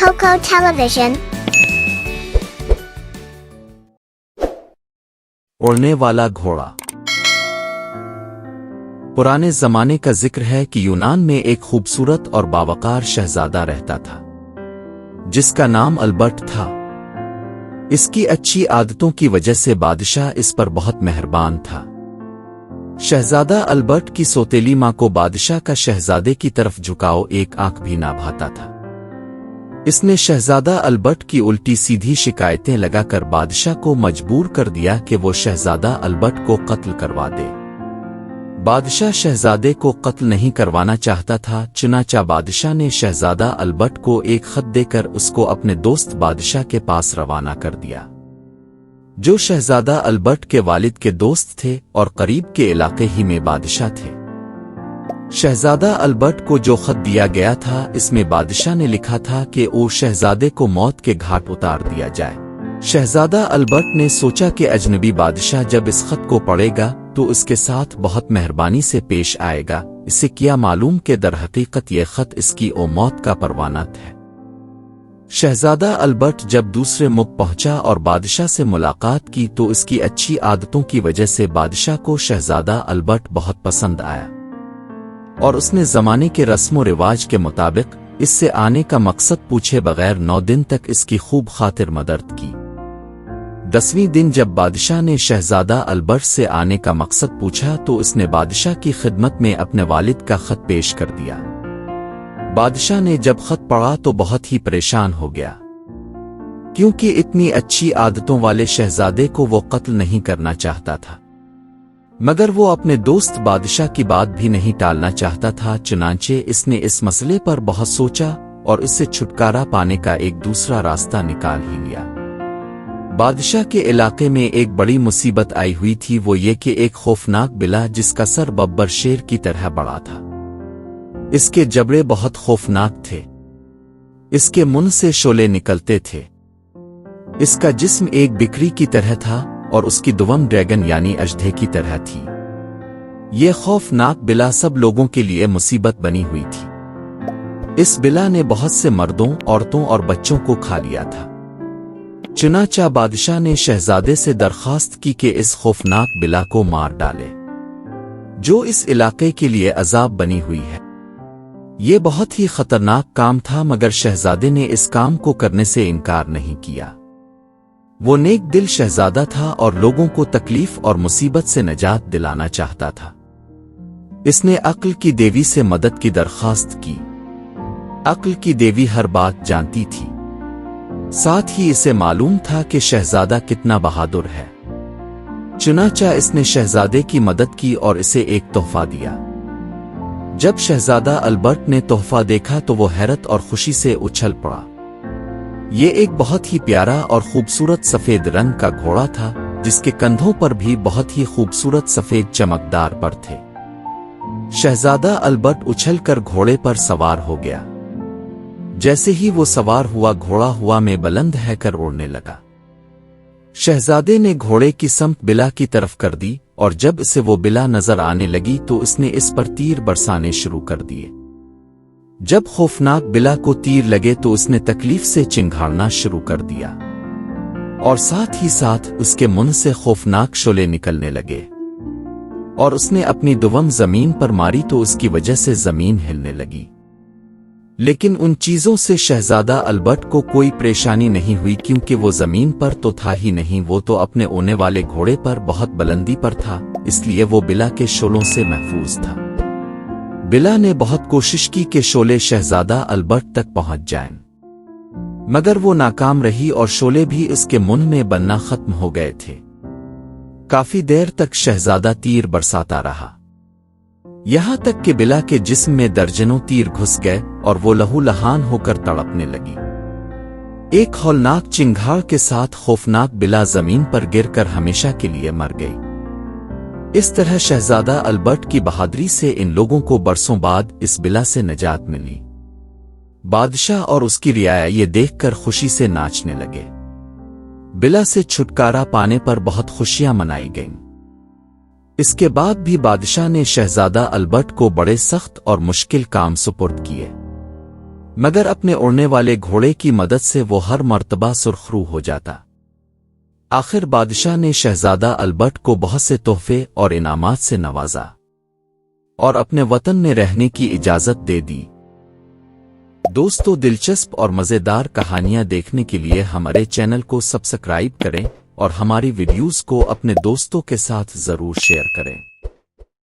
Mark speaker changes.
Speaker 1: Coco Television.
Speaker 2: उड़ने वाला घोड़ा। पुराने जमाने का जिक्र है कि यूनान में एक खूबसूरत और बावकार शहजादा रहता था जिसका नाम अल्बर्ट था। इसकी अच्छी आदतों की वजह से बादशाह इस पर बहुत मेहरबान था। शहजादा अल्बर्ट की सौतेली मां को बादशाह का शहजादे की तरफ झुकाव एक आंख भी ना भाता था। इसने शहजादा अल्बर्ट की उल्टी सीधी शिकायतें लगाकर बादशाह को मजबूर कर दिया कि वो शहजादा अल्बर्ट को कत्ल करवा दे। बादशाह शहजादे को कत्ल नहीं करवाना चाहता था, चुनांचे बादशाह ने शहजादा अल्बर्ट को एक खत देकर उसको अपने दोस्त बादशाह के पास रवाना कर दिया, जो शहजादा अल्बर्ट के वालिद के दोस्त थे और करीब के इलाके ही में बादशाह थे। शहजादा अल्बर्ट को जो खत दिया गया था, इसमें बादशाह ने लिखा था कि वो शहजादे को मौत के घाट उतार दिया जाए। शहजादा अल्बर्ट ने सोचा कि अजनबी बादशाह जब इस खत को पढ़ेगा तो इसके साथ बहुत मेहरबानी से पेश आएगा। इसे क्या मालूम कि दरहकीकत ये खत इसकी ओ मौत का परवाना था। शहजादा अल्बर्ट जब दूसरे मुल्क पहुंचा और बादशाह से मुलाकात की तो इसकी अच्छी आदतों की वजह से बादशाह को शहजादा अल्बर्ट बहुत पसंद आया और उसने जमाने के रस्मो रिवाज के मुताबिक इससे आने का मकसद पूछे बगैर 9 दिन तक इसकी खूब खातिर मदद की। 10वें दिन जब बादशाह ने शहजादा अल्बर्ट से आने का मकसद पूछा तो इसने बादशाह की खिदमत में अपने वालिद का खत पेश कर दिया। बादशाह ने जब खत पढ़ा तो बहुत ही परेशान हो गया, क्योंकि इतनी अच्छी आदतों वाले शहजादे को वो कत्ल नहीं करना चाहता था, मगर वो अपने दोस्त बादशाह की बात भी नहीं टालना चाहता था। चुनांचे इसने इस मसले पर बहुत सोचा और इससे छुटकारा पाने का एक दूसरा रास्ता निकाल ही लिया। बादशाह के इलाके में एक बड़ी मुसीबत आई हुई थी, वो ये कि एक खौफनाक बिल्ला जिसका सर बब्बर शेर की तरह बड़ा था। इसके जबड़े बहुत खौफनाक थे, इसके मुंह से शोले निकलते थे, इसका जिस्म एक बिक्री की तरह था और उसकी दुवम ड्रैगन यानी अजदहे की तरह थी। ये खौफनाक बिल्ला सब लोगों के लिए मुसीबत बनी हुई थी। इस बिल्ला ने बहुत से मर्दों, औरतों और बच्चों को खा लिया था। चुनांचे बादशाह ने शहजादे से दरखास्त की कि इस खौफनाक बिल्ला को मार डाले, जो इस इलाके के लिए अजाब बनी हुई है। ये बहुत ही खतरनाक काम था, मगर शहजादे ने इस काम को करने से इनकार नहीं किया। वो नेक दिल शहजादा था और लोगों को तकलीफ और मुसीबत से निजात दिलाना चाहता था। इसने अक्ल की देवी से मदद की दरखास्त की। अक्ल की देवी हर बात जानती थी, साथ ही इसे मालूम था कि शहजादा कितना बहादुर है। चुनांचे इसने शहजादे की मदद की और इसे एक तोहफा दिया। जब शहजादा अल्बर्ट ने तोहफा देखा तो वो हैरत और खुशी से उछल पड़ा। ये एक बहुत ही प्यारा और खूबसूरत सफेद रंग का घोड़ा था, जिसके कंधों पर भी बहुत ही खूबसूरत सफेद चमकदार पर थे। शहजादा अल्बर्ट उछलकर घोड़े पर सवार हो गया। जैसे ही वो सवार हुआ, घोड़ा हवा में बुलंद होकर उड़ने लगा। शहजादे ने घोड़े की समत बिल्ला की तरफ कर दी और जब इसे वो बिल्ला नजर आने लगी तो इसने इस पर तीर बरसाने शुरू कर दिए। जब खौफनाक बिल्ला को तीर लगे तो उसने तकलीफ से चिंघाड़ना शुरू कर दिया और साथ ही साथ उसके मुंह से खौफनाक शोले निकलने लगे और उसने अपनी दुवम जमीन पर मारी तो उसकी वजह से जमीन हिलने लगी। लेकिन उन चीजों से शहजादा अल्बर्ट को कोई परेशानी नहीं हुई, क्योंकि वो जमीन पर तो था ही नहीं, वो तो अपने ओने वाले घोड़े पर बहुत बुलंदी पर था, इसलिए वो बिल्ला के शोलों से महफूज था। बिल्ला ने बहुत कोशिश की कि शोले शहजादा अल्बर्ट तक पहुंच जाएं, मगर वो नाकाम रही और शोले भी इसके मुंह में बनना खत्म हो गए थे। काफी देर तक शहजादा तीर बरसाता रहा, यहां तक कि बिल्ला के जिस्म में दर्जनों तीर घुस गए और वो लहूलुहान होकर तड़पने लगी। एक हौलनाक चिंगाड़ के साथ खौफनाक बिल्ला जमीन पर गिरकर हमेशा के लिए मर गई। इस तरह शहजादा अल्बर्ट की बहादुरी से इन लोगों को बरसों बाद इस बिल्ला से निजात मिली। बादशाह और उसकी रियाया ये देखकर खुशी से नाचने लगे। बिल्ला से छुटकारा पाने पर बहुत खुशियां मनाई गईं। इसके बाद भी बादशाह ने शहजादा अल्बर्ट को बड़े सख्त और मुश्किल काम सुपुर्द किए। مگر اپنے اڑنے والے گھوڑے کی مدد سے وہ ہر مرتبہ سرخرو ہو جاتا۔ آخر بادشاہ نے شہزادہ البرٹ کو بہت سے تحفے اور انعامات سے نوازا اور اپنے وطن میں رہنے کی اجازت دے دی۔ دوستو، دلچسپ اور مزیدار کہانیاں دیکھنے کے لیے ہمارے چینل کو سبسکرائب کریں اور ہماری ویڈیوز کو اپنے دوستوں کے ساتھ ضرور شیئر کریں۔